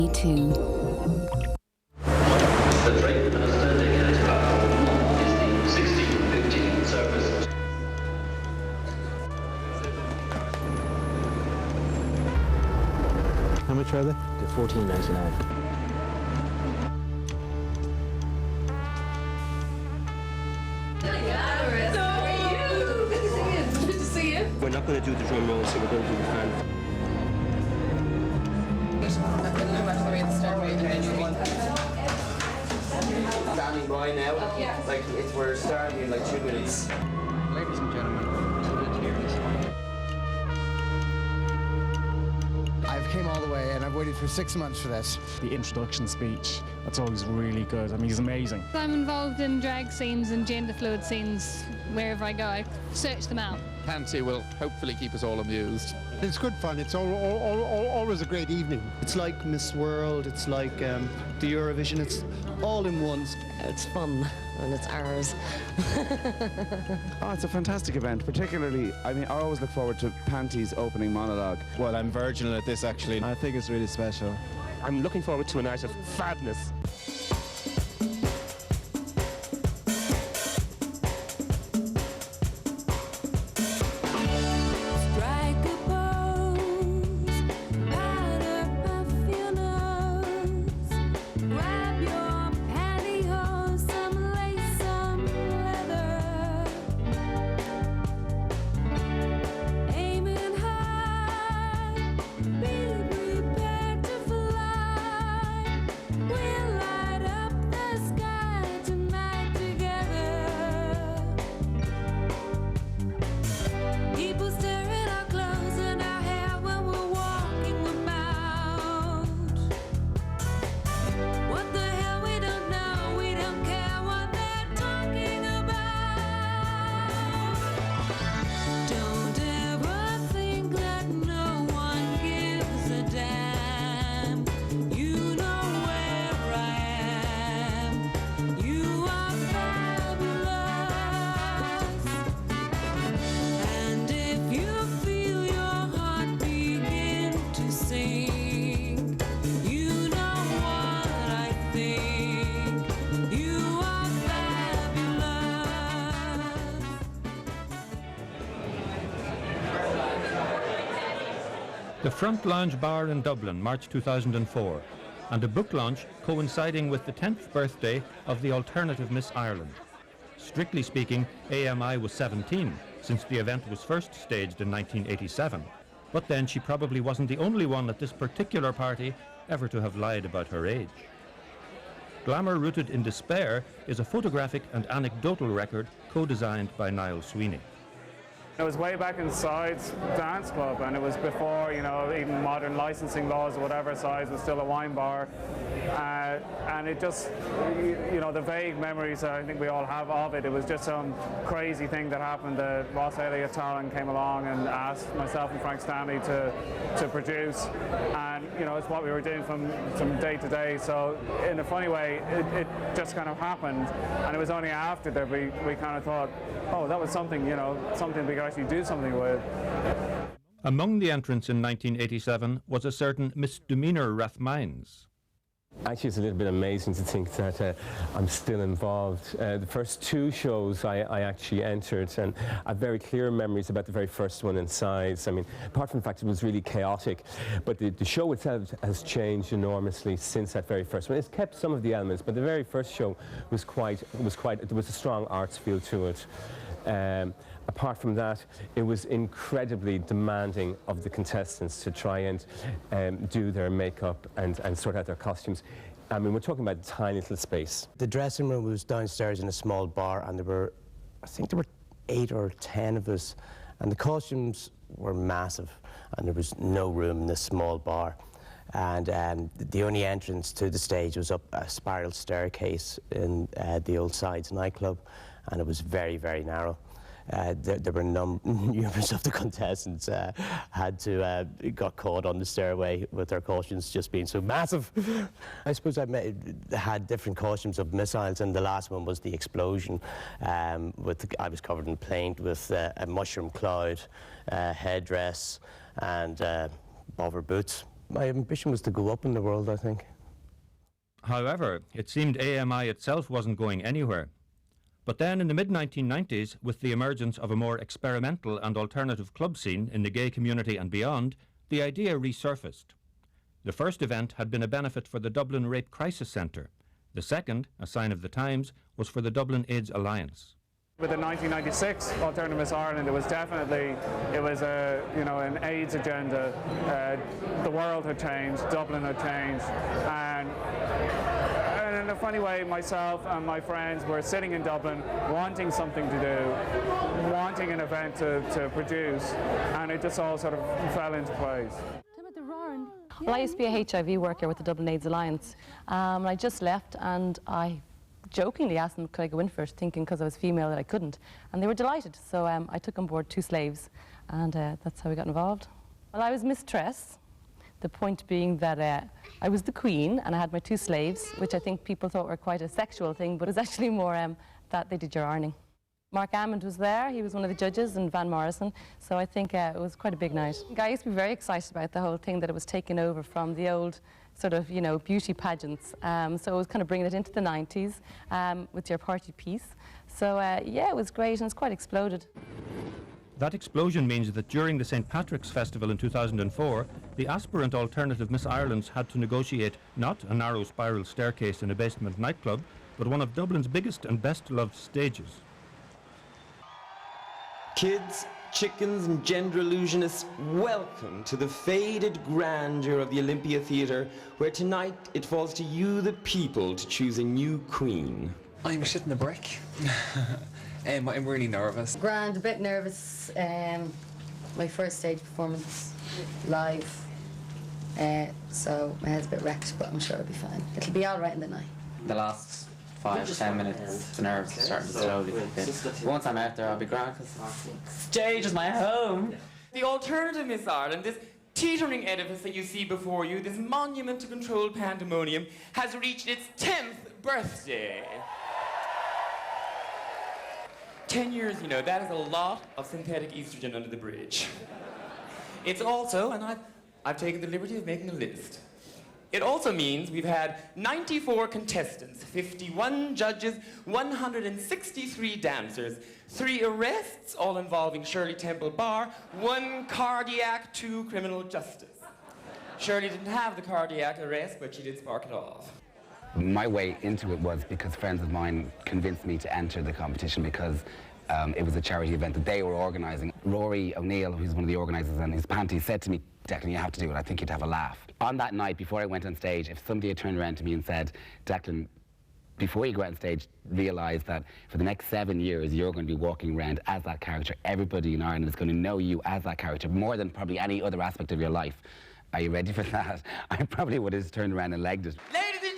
Two. The train standing at platform 1 is the 16:15 service. How much are they? They're $14.99. We're not going to do the drum roll, so we're going to do the fan. Standing by now, like we're starting in like 2 minutes. Ladies and gentlemen, to the tears. I've came all the way and I've waited for 6 months for this. The introduction speech, that's always really good. I mean, he's amazing. I'm involved in drag scenes and gender fluid scenes wherever I go. I search them out. Pansy will hopefully keep us all amused. It's good fun. It's always a great evening. It's like Miss World, it's like the Eurovision, it's all in one. It's fun and it's ours. Oh, it's a fantastic event, particularly, I mean, I always look forward to Panty's opening monologue. Well, I'm virginal at this actually. I think it's really special. I'm looking forward to a night of fabness. The Front Lounge Bar in Dublin, March 2004, and a book launch coinciding with the 10th birthday of the alternative Miss Ireland. Strictly speaking, AMI was 17, since the event was first staged in 1987. But then she probably wasn't the only one at this particular party ever to have lied about her age. Glamour Rooted in Despair is a photographic and anecdotal record co-designed by Niall Sweeney. It was way back inside dance club, and it was before, you know, even modern licensing laws or whatever size, was still a wine bar. And it just, you know, the vague memories I think we all have of it, it was just some crazy thing that happened. Ross Elliott Tarrant came along and asked myself and Frank Stanley to produce, and, you know, it's what we were doing from day to day. So in a funny way, it just kind of happened, and it was only after that we kind of thought, oh, that was something, you know, something we could actually do something with. Among the entrants in 1987 was a certain Misdemeanor Rathmines. Actually, it's a little bit amazing to think that I'm still involved. The first 2 shows I actually entered, and I have very clear memories about the very first one in size. I mean, apart from the fact it was really chaotic, but the show itself has changed enormously since that very first one. It's kept some of the elements, but the very first show was there was a strong arts feel to it. Apart from that, it was incredibly demanding of the contestants to try and do their makeup and sort out their costumes. I mean, we're talking about a tiny little space. The dressing room was downstairs in a small bar, and I think there were 8 or 10 of us, and the costumes were massive, and there was no room in this small bar. And the only entrance to the stage was up a spiral staircase in the Old Sides nightclub, and it was very, very narrow. There were numerous of the contestants got caught on the stairway with their costumes just being so massive. I suppose I had different costumes of missiles, and the last one was the explosion. I was covered in paint with a mushroom cloud, headdress, and bobber boots. My ambition was to go up in the world, I think. However, it seemed AMI itself wasn't going anywhere. But then in the mid-1990s, with the emergence of a more experimental and alternative club scene in the gay community and beyond, the idea resurfaced. The first event had been a benefit for the Dublin Rape Crisis Centre. The second, a sign of the times, was for the Dublin AIDS Alliance. With the 1996 Alternative Miss Ireland, it was definitely, an AIDS agenda. The world had changed, Dublin had changed, and in a funny way, myself and my friends were sitting in Dublin wanting something to do, wanting an event to produce, and it just all sort of fell into place. Well, I used to be a HIV worker with the Dublin AIDS Alliance. I just left, and I jokingly asked them, could I go in for it, thinking because I was female that I couldn't. And they were delighted, so I took on board 2 slaves, and that's how we got involved. Well, I was Miss Tress, the point being that I was the queen, and I had my 2 slaves, which I think people thought were quite a sexual thing, but it was actually more that they did your ironing. Mark Ammond was there, he was one of the judges, and Van Morrison, so I think it was quite a big night. I used to be very excited about the whole thing, that it was taken over from the old sort of, beauty pageants. So it was kind of bringing it into the 90s with your party piece. So yeah, it was great, and it's quite exploded. That explosion means that during the St. Patrick's Festival in 2004, the aspirant alternative Miss Irelands had to negotiate not a narrow spiral staircase in a basement nightclub, but one of Dublin's biggest and best-loved stages. Kids, chickens and gender illusionists, welcome to the faded grandeur of the Olympia Theatre, where tonight it falls to you, the people, to choose a new queen. I'm shitting a brick. I'm really nervous. Grand, a bit nervous. My first stage performance, live. So my head's a bit wrecked, but I'm sure it'll be fine. It'll be all right in the night. The last 5-10 minutes, the nerves are starting to slowly kick in. Once I'm out there, I'll be grand, because stage is my home. The Alternative Miss Ireland, this teetering edifice that you see before you, this monument to controlled pandemonium, has reached its 10th birthday. 10 years, that is a lot of synthetic estrogen under the bridge. It's also, and I've taken the liberty of making a list. It also means we've had 94 contestants, 51 judges, 163 dancers, 3 arrests, all involving Shirley Temple Bar, 1 cardiac, 2 criminal justice. Shirley didn't have the cardiac arrest, but she did spark it off. My way into it was because friends of mine convinced me to enter the competition because it was a charity event that they were organising. Rory O'Neill, who's one of the organisers, and his panty said to me, Declan, you have to do it. I think you'd have a laugh. On that night, before I went on stage, if somebody had turned around to me and said, Declan, before you go out on stage, realise that for the next 7 years, you're going to be walking around as that character. Everybody in Ireland is going to know you as that character, more than probably any other aspect of your life. Are you ready for that? I probably would have just turned around and legged it. Ladies and